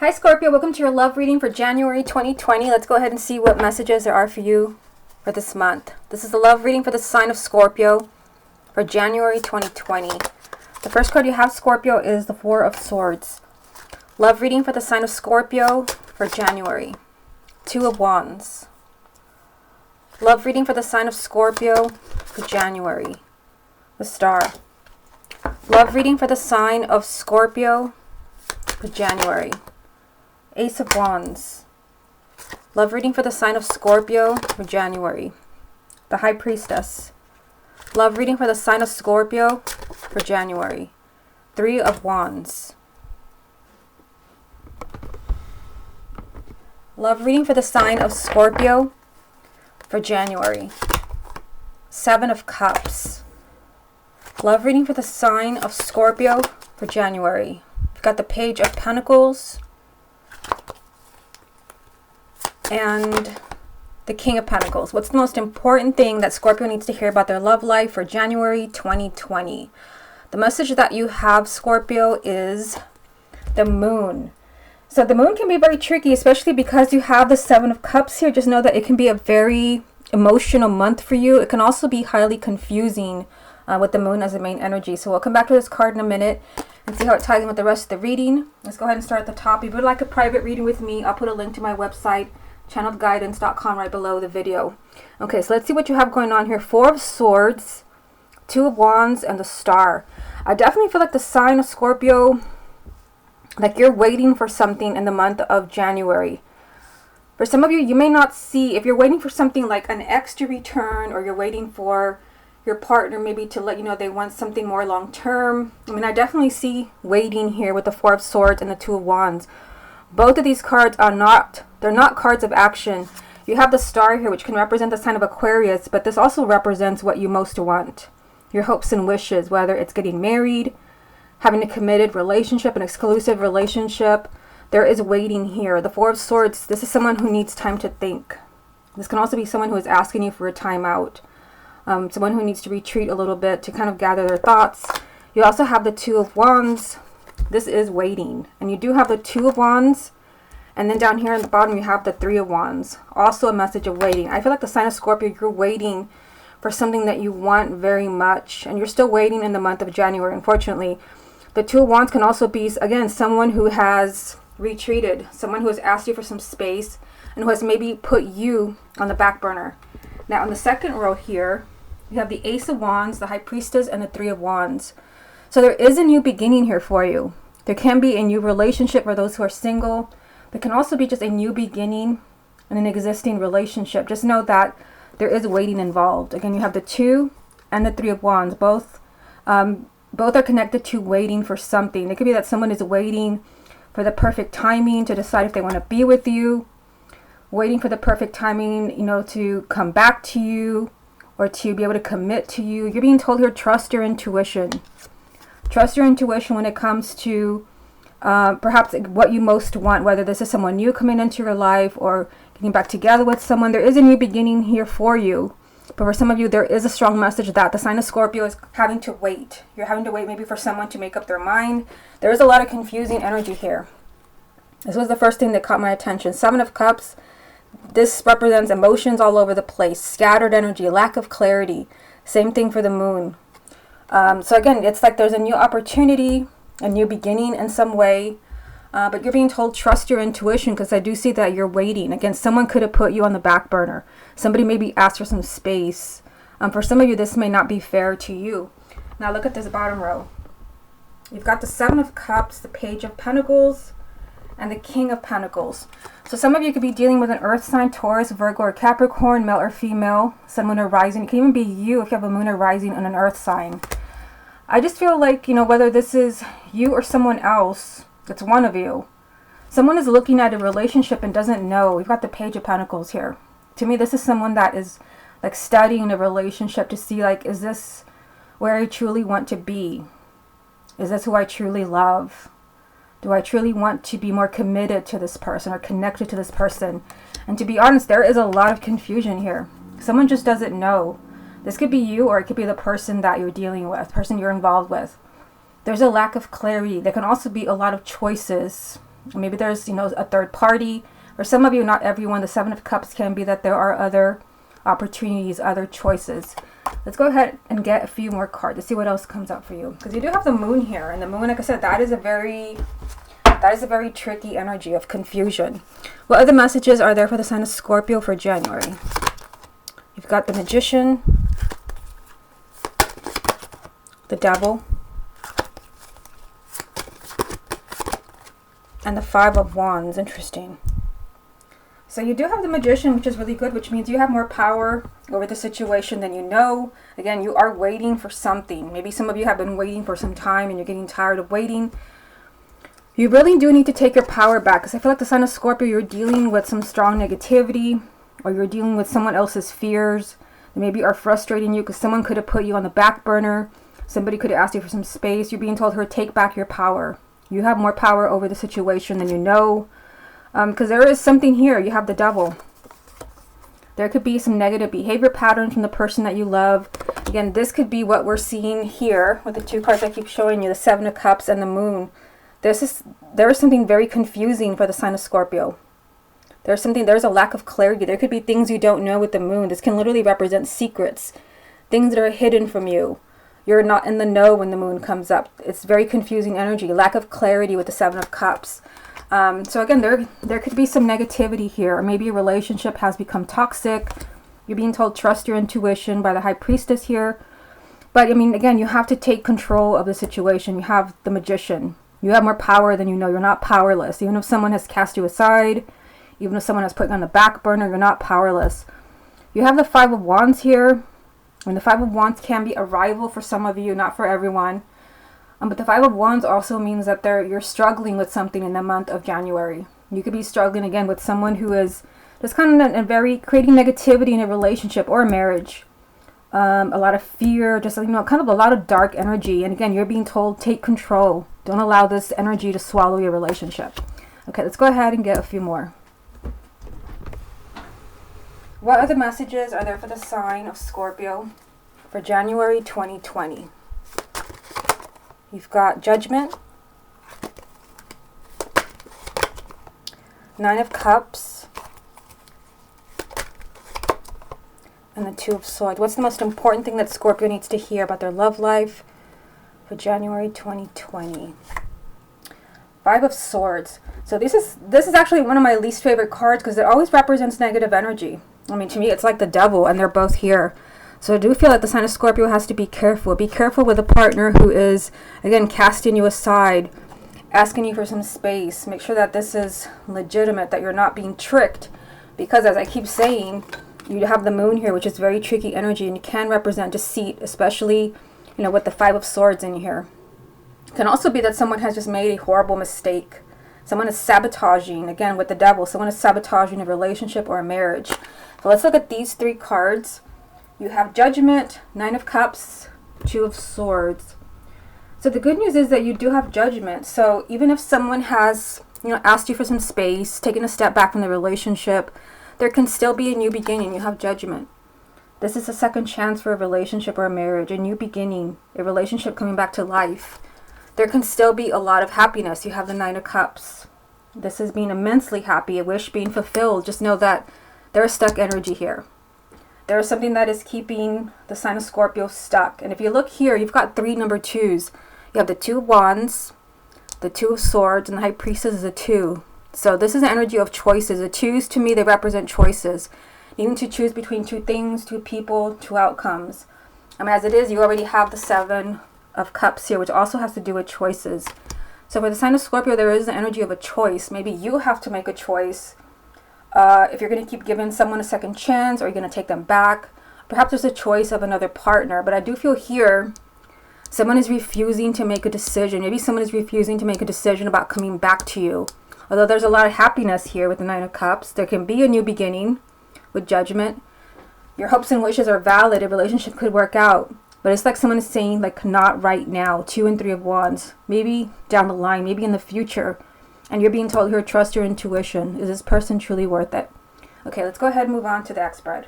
Hi Scorpio, welcome to your love reading for January 2020. Let's go ahead and see what messages there are for you for this month. This is the love reading for the sign of Scorpio for January 2020. The first card you have, Scorpio, is the Four of Swords. Love reading for the sign of Scorpio for January. Two of Wands. Love reading for the sign of Scorpio for January. The Star. Love reading for the sign of Scorpio for January. Ace of Wands. Love reading for the sign of Scorpio for January. The High Priestess. Love reading for the sign of Scorpio for January. Three of Wands. Love reading for the sign of Scorpio for January. Seven of Cups. Love reading for the sign of Scorpio for January. We've got the Page of Pentacles and the King of Pentacles. What's the most important thing that Scorpio needs to hear about their love life for January 2020? The message that you have, Scorpio, is the Moon. So the Moon can be very tricky, especially because you have the Seven of Cups here. Just know that it can be a very emotional month for you. It can also be highly confusing with the Moon as the main energy. So we'll come back to this card in a minute and see how it ties in with the rest of the reading. Let's go ahead and start at the top. If you would like a private reading with me, I'll put a link to my website, channeledguidance.com, right below the video. Okay, so let's see what you have going on here. Four of Swords, Two of Wands, and the Star. I definitely feel like the sign of Scorpio, like you're waiting for something in the month of January. For some of you, you may not see, if you're waiting for something like an ex to return, or you're waiting for your partner maybe to let you know they want something more long term. I mean, I definitely see waiting here with the Four of Swords and the Two of Wands. Both of these cards are not, they're not cards of action. You have the Star here, which can represent the sign of Aquarius, but this also represents what you most want. Your hopes and wishes, whether it's getting married, having a committed relationship, an exclusive relationship. There is waiting here. The Four of Swords, this is someone who needs time to think. This can also be someone who is asking you for a time out. Someone who needs to retreat a little bit to kind of gather their thoughts. You also have the Two of Wands. This is waiting. And you do have the Two of Wands. And then down here at the bottom, you have the Three of Wands. Also a message of waiting. I feel like the sign of Scorpio, you're waiting for something that you want very much. And you're still waiting in the month of January, unfortunately. The Two of Wands can also be, again, someone who has retreated. Someone who has asked you for some space. And who has maybe put you on the back burner. Now, in the second row here, you have the Ace of Wands, the High Priestess, and the Three of Wands. So there is a new beginning here for you. There can be a new relationship for those who are single. There can also be just a new beginning in an existing relationship. Just know that there is waiting involved. Again, you have the Two and the Three of Wands. Both are connected to waiting for something. It could be that someone is waiting for the perfect timing to decide if they want to be with you. Waiting for the perfect timing, you know, to come back to you or to be able to commit to you. You're being told here, trust your intuition. Trust your intuition when it comes to perhaps what you most want, whether this is someone new coming into your life or getting back together with someone. There is a new beginning here for you. But for some of you, there is a strong message that the sign of Scorpio is having to wait. You're having to wait maybe for someone to make up their mind. There is a lot of confusing energy here. This was the first thing that caught my attention. Seven of Cups. This represents emotions all over the place, scattered energy, lack of clarity. Same thing for the Moon. So again, it's like there's a new opportunity, a new beginning in some way. But you're being told trust your intuition, because I do see that you're waiting. Again, someone could have put you on the back burner. Somebody maybe asked for some space. For some of you, this may not be fair to you. Now look at this bottom row. You've got the Seven of Cups, the Page of Pentacles, and the King of Pentacles. So some of you could be dealing with an earth sign, Taurus, Virgo, or Capricorn, male or female, sun, moon, or rising. It can even be you if you have a moon or rising and an earth sign. I just feel like, you know, whether this is you or someone else, it's one of you. Someone is looking at a relationship and doesn't know. We've got the Page of Pentacles here. To me, this is someone that is like studying a relationship to see, like, is this where I truly want to be? Is this who I truly love? Do I truly want to be more committed to this person or connected to this person? And to be honest, there is a lot of confusion here. Someone just doesn't know. This could be you, or it could be the person that you're dealing with, person you're involved with. There's a lack of clarity. There can also be a lot of choices Maybe there's, you know, a third party. For some of you, not everyone, the Seven of Cups can be that there are other opportunities, other choices. Let's go ahead and get a few more cards to see what else comes up for you. Because you do have the Moon here. And the Moon, like I said, that is a very tricky energy of confusion. What other messages are there for the sign of Scorpio for January? You've got the Magician, the Devil, and the Five of Wands. Interesting. So you do have the Magician, which is really good, which means you have more power over the situation than you know. Again, you are waiting for something. Maybe some of you have been waiting for some time and you're getting tired of waiting. You really do need to take your power back, because I feel like the sign of Scorpio, you're dealing with some strong negativity, or you're dealing with someone else's fears that maybe are frustrating you, because someone could have put you on the back burner. Somebody could have asked you for some space. You're being told here, take back your power. You have more power over the situation than you know. Because there is something here. You have the Devil. There could be some negative behavior patterns from the person that you love. Again, this could be what we're seeing here with the two cards I keep showing you, the Seven of Cups and the Moon. There is something very confusing for the sign of Scorpio. There's a lack of clarity. There could be things you don't know with the Moon. This can literally represent secrets, things that are hidden from you. You're not in the know when the Moon comes up. It's very confusing energy, lack of clarity with the Seven of Cups. So again, there could be some negativity here, or maybe a relationship has become toxic. You're being told trust your intuition by the High Priestess here. But I mean, again, you have to take control of the situation. You have the Magician. You have more power than you know. You're not powerless. Even if someone has cast you aside, even if someone has put you on the back burner, you're not powerless. You have the Five of Wands here. And the Five of Wands can be a rival for some of you, not for everyone. But the Five of Wands also means that you're struggling with something in the month of January. You could be struggling again with someone who is just kind of creating negativity in a relationship or a marriage. A lot of fear, just, you know, kind of a lot of dark energy. And again, you're being told, take control. Don't allow this energy to swallow your relationship. Okay, let's go ahead and get a few more. What other messages are there for the sign of Scorpio for January 2020? You've got Judgment, Nine of Cups, and the Two of Swords. What's the most important thing that Scorpio needs to hear about their love life for January 2020? Five of Swords. So this is actually one of my least favorite cards, because it always represents negative energy. I mean, to me, it's like the Devil, and they're both here. So I do feel like the sign of Scorpio has to be careful. Be careful with a partner who is, again, casting you aside, asking you for some space. Make sure that this is legitimate, that you're not being tricked. Because as I keep saying, you have the Moon here, which is very tricky energy, and it can represent deceit, especially, you know, with the Five of Swords in here. It can also be that someone has just made a horrible mistake. Someone is sabotaging, again, with the Devil. Someone is sabotaging a relationship or a marriage. So let's look at these three cards. You have Judgment, Nine of Cups, Two of Swords. So the good news is that you do have Judgment. So even if someone has, you know, asked you for some space, taken a step back from the relationship, there can still be a new beginning. You have Judgment. This is a second chance for a relationship or a marriage, a new beginning, a relationship coming back to life. There can still be a lot of happiness. You have the Nine of Cups. This is being immensely happy, a wish being fulfilled. Just know that there is stuck energy here. There is something that is keeping the sign of Scorpio stuck. And if you look here, you've got three number twos. You have the Two of Wands, the Two of Swords, and the High Priestess is a two. So this is the energy of choices. The twos, to me, they represent choices. Needing to choose between two things, two people, two outcomes. As it is, you already have the Seven of Cups here, which also has to do with choices. So for the sign of Scorpio, there is the energy of a choice. Maybe you have to make a choice. If you're going to keep giving someone a second chance, or you're going to take them back. Perhaps there's a choice of another partner. But I do feel here, someone is refusing to make a decision. Maybe someone is refusing to make a decision about coming back to you. Although there's a lot of happiness here with the Nine of Cups. There can be a new beginning with Judgment. Your hopes and wishes are valid. A relationship could work out. But it's like someone is saying, like, not right now. Two and Three of Wands. Maybe down the line. Maybe in the future. And you're being told here, trust your intuition. Is this person truly worth it? Okay, let's go ahead and move on to the ex spread.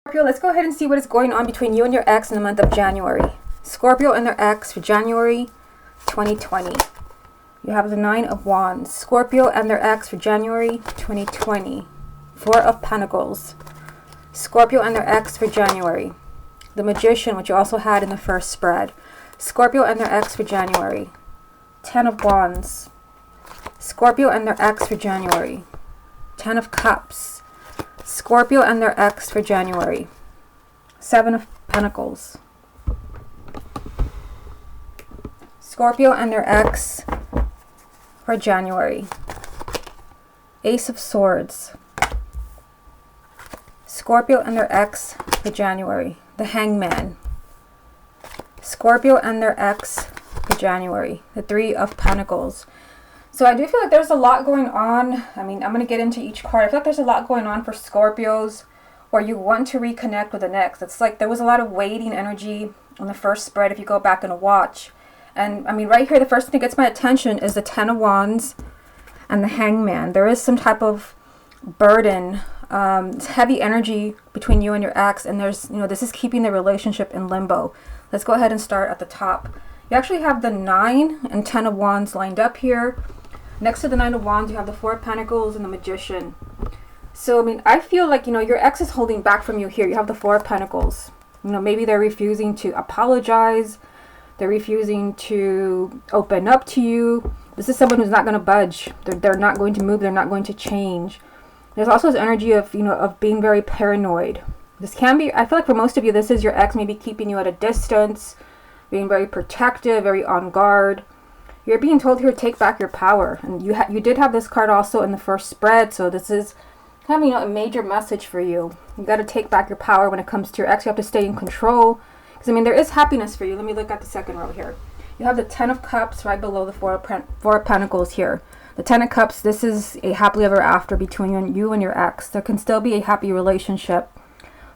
Scorpio, let's go ahead and see what is going on between you and your ex in the month of January. Scorpio and their ex for January 2020. You have the Nine of Wands. Scorpio and their ex for January 2020. Four of Pentacles. Scorpio and their ex for January. The Magician, which you also had in the first spread. Scorpio and their ex for January. Ten of Wands. Scorpio and their ex for January. Ten of Cups. Scorpio and their ex for January. Seven of Pentacles. Scorpio and their ex for January. Ace of Swords. Scorpio and their ex for January. The Hangman. Scorpio and their ex for January. The Three of Pentacles. So I do feel like there's a lot going on. I mean, I'm going to get into each card. I feel like there's a lot going on for Scorpios where you want to reconnect with an ex. It's like there was a lot of waiting energy on the first spread if you go back and watch. And I mean, right here, the first thing that gets my attention is the Ten of Wands and the Hangman. There is some type of burden, heavy energy between you and your ex. And there's, you know, this is keeping the relationship in limbo. Let's go ahead and start at the top. You actually have the Nine and Ten of Wands lined up here. Next to the Nine of Wands, you have the Four of Pentacles and the Magician. So, I mean, I feel like, you know, your ex is holding back from you here. You have the Four of Pentacles. You know, maybe they're refusing to apologize. They're refusing to open up to you. This is someone who's not going to budge. They're not going to move. They're not going to change. There's also this energy of, you know, of being very paranoid. This can be, I feel like for most of you, this is your ex maybe keeping you at a distance, being very protective, very on guard. You're being told here to take back your power. And you did have this card also in the first spread. So this is kind of, you know, a major message for you. You got to take back your power when it comes to your ex. You have to stay in control. Because, I mean, there is happiness for you. Let me look at the second row here. You have the Ten of Cups right below the Four of Pentacles here. The Ten of Cups, this is a happily ever after between you and your ex. There can still be a happy relationship.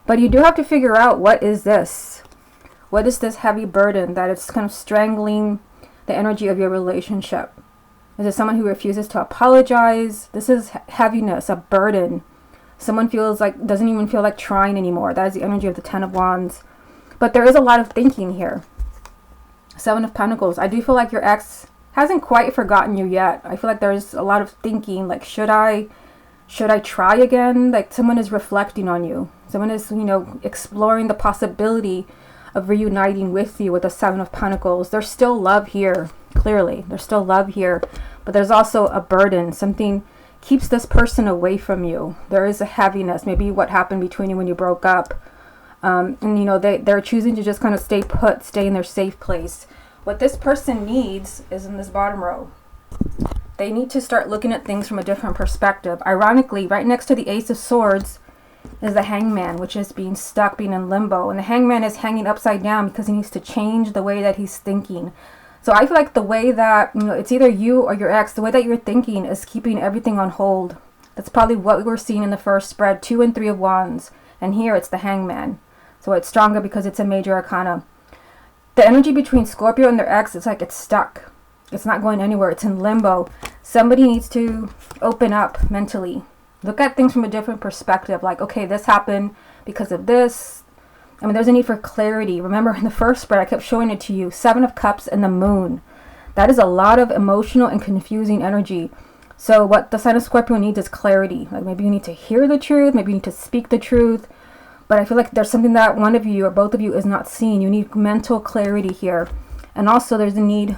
But you do have to figure out, what is this? What is this heavy burden that it's kind of strangling the energy of your relationship? Is it someone who refuses to apologize? This is heaviness, a burden. Someone feels like, doesn't even feel like trying anymore. That is the energy of the Ten of Wands. But there is a lot of thinking here. Seven of Pentacles. I do feel like your ex hasn't quite forgotten you yet. I feel like there's a lot of thinking, like, should I try again? Like, someone is reflecting on you. Someone is, you know, exploring the possibility of reuniting with you with the Seven of Pentacles. There's still love here, clearly. There's still love here. But there's also a burden. Something keeps this person away from you. There is a heaviness. Maybe what happened between you when you broke up. And, you know, they're choosing to just kind of stay put, stay in their safe place. What this person needs is in this bottom row. They need to start looking at things from a different perspective. Ironically, right next to the Ace of Swords is the Hangman, which is being stuck, being in limbo. And the Hangman is hanging upside down because he needs to change the way that he's thinking. So I feel like the way that, you know, it's either you or your ex, the way that you're thinking is keeping everything on hold. That's probably what we were seeing in the first spread, 2 and 3 of Wands. And here it's the Hangman. So it's stronger because it's a major arcana. The energy between Scorpio and their ex, it's like it's stuck. It's not going anywhere. It's in limbo. Somebody needs to open up mentally. Look at things from a different perspective. Like, okay, this happened because of this. I mean, there's a need for clarity. Remember, in the first spread, I kept showing it to you. 7 of Cups and the Moon. That is a lot of emotional and confusing energy. So what the sign of Scorpio needs is clarity. Like, maybe you need to hear the truth. Maybe you need to speak the truth. But I feel like there's something that one of you or both of you is not seeing. You need mental clarity here. And also there's a need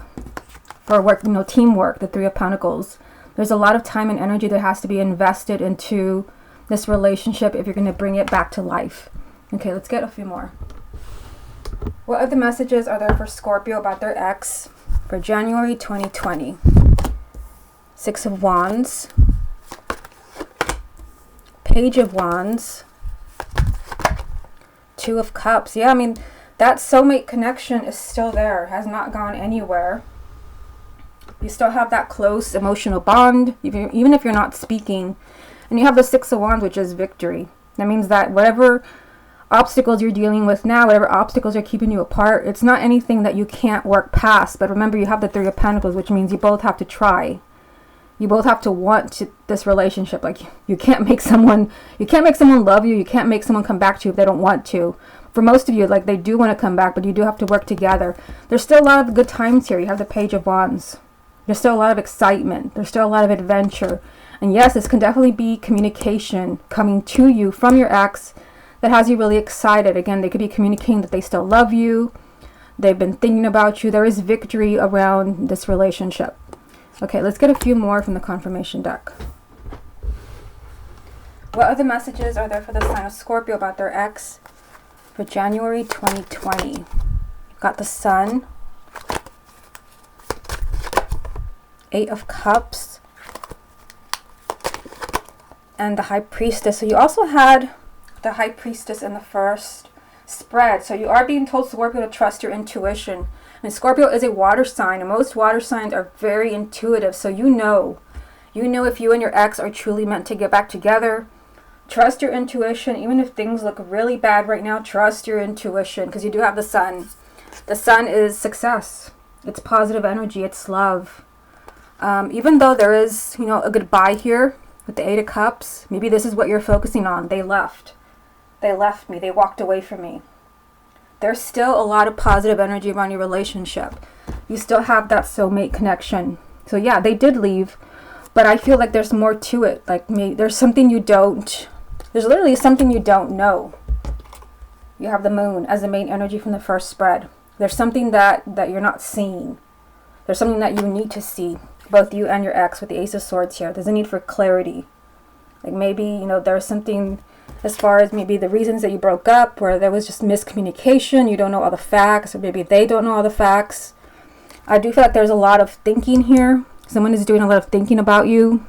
for work, you know, teamwork, the Three of Pentacles. There's a lot of time and energy that has to be invested into this relationship if you're going to bring it back to life. Okay, let's get a few more. What other messages are there for Scorpio about their ex for January 2020? Six of Wands. Page of Wands. 2 of Cups. Yeah, I mean, that soulmate connection is still there. Has not gone anywhere. You still have that close emotional bond, even if you're not speaking. And you have the 6 of Wands, which is victory. That means that whatever obstacles you're dealing with now, whatever obstacles are keeping you apart, it's not anything that you can't work past. But remember, you have the 3 of Pentacles, which means you both have to try. You both have to want this relationship. Like, you can't make someone love you. You can't make someone come back to you if they don't want to. For most of you, like, they do want to come back, but you do have to work together. There's still a lot of good times here. You have the Page of Wands. There's still a lot of excitement. There's still a lot of adventure. And yes, this can definitely be communication coming to you from your ex that has you really excited. Again, they could be communicating that they still love you. They've been thinking about you. There is victory around this relationship. Okay, let's get a few more from the confirmation deck. What other messages are there for the sign of Scorpio about their ex for January 2020? You've got the Sun, Eight of Cups, and the High Priestess. So you also had the High Priestess in the first spread. So you are being told, Scorpio, to trust your intuition. And Scorpio is a water sign, and most water signs are very intuitive. So you know if you and your ex are truly meant to get back together. Trust your intuition. Even if things look really bad right now, trust your intuition, because you do have the Sun. The Sun is success. It's positive energy. It's love. Even though there is, a goodbye here with the Eight of Cups, maybe this is what you're focusing on. They left. They left me. They walked away from me. There's still a lot of positive energy around your relationship. You still have that soulmate connection. So yeah, they did leave, but I feel like there's more to it. Like there's something you don't, there's literally something you don't know. You have the Moon as the main energy from the first spread. There's something that you're not seeing. There's something that you need to see, both you and your ex, with the Ace of Swords here. There's a need for clarity. Like maybe, there's something as far as maybe the reasons that you broke up, where there was just miscommunication, you don't know all the facts, or maybe they don't know all the facts. I do feel like there's a lot of thinking here. Someone is doing a lot of thinking about you.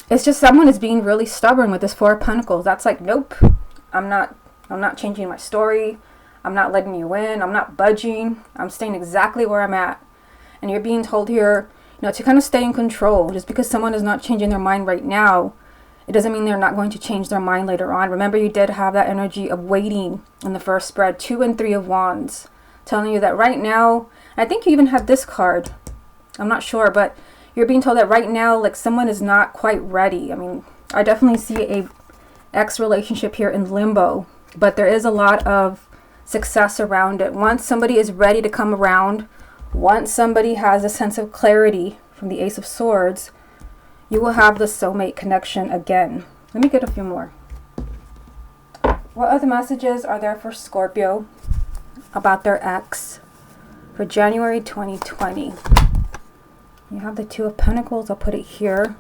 It's just someone is being really stubborn with this Four of Pentacles. That's like, nope, I'm not changing my story. I'm not letting you in. I'm not budging. I'm staying exactly where I'm at. And you're being told here, to kind of stay in control. Just because someone is not changing their mind right now, it doesn't mean they're not going to change their mind later on. Remember, you did have that energy of waiting in the first spread, 2 and 3 of Wands, telling you that right now, I think you even had this card, I'm not sure, but you're being told that right now, like, someone is not quite ready. I mean, I definitely see a ex relationship here in limbo, but there is a lot of success around it. Once somebody is ready to come around, once somebody has a sense of clarity from the Ace of Swords, you will have the soulmate connection again. Let me get a few more. What other messages are there for Scorpio about their ex for January 2020? You have the Two of Pentacles. I'll put it here.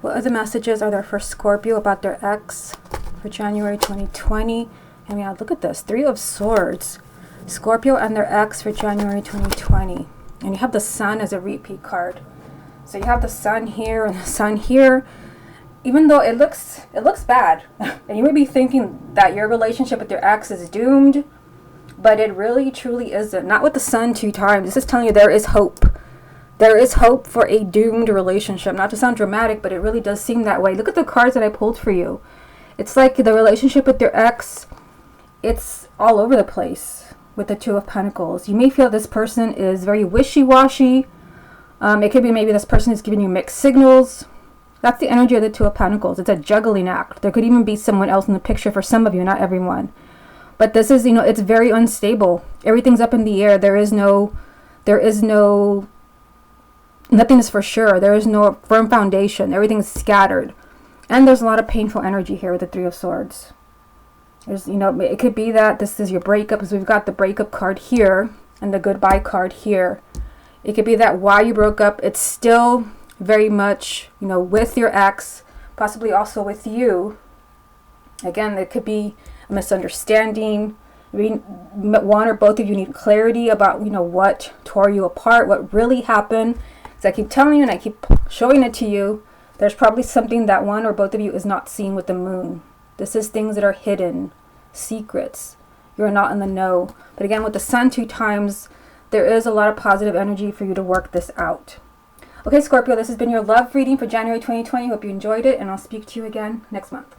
What other messages are there for Scorpio about their ex for January 2020? I mean, look at this. 3 of Swords. Scorpio and their ex for January 2020. And you have the Sun as a repeat card. So you have the Sun here and the Sun here. Even though it looks bad, and you may be thinking that your relationship with your ex is doomed, but it really truly isn't. Not with the Sun 2 times. This is telling you there is hope. There is hope for a doomed relationship. Not to sound dramatic, but it really does seem that way. Look at the cards that I pulled for you. It's like the relationship with your ex, it's all over the place with the Two of Pentacles. You may feel this person is very wishy-washy. It could be maybe this person is giving you mixed signals. That's the energy of the Two of Pentacles. It's a juggling act. There could even be someone else in the picture for some of you, not everyone. But this is, it's very unstable. Everything's up in the air. Nothing is for sure. There is no firm foundation. Everything's scattered. And there's a lot of painful energy here with the Three of Swords. There's, it could be that this is your breakup, because we've got the breakup card here and the goodbye card here. It could be that why you broke up, it's still very much, with your ex, possibly also with you. Again, there could be a misunderstanding. One or both of you need clarity about, what tore you apart, what really happened. Because I keep telling you and I keep showing it to you, there's probably something that one or both of you is not seeing with the Moon. This is things that are hidden, secrets. You're not in the know. But again, with the Sun 2 times, there is a lot of positive energy for you to work this out. Okay, Scorpio, this has been your love reading for January 2020. Hope you enjoyed it, and I'll speak to you again next month.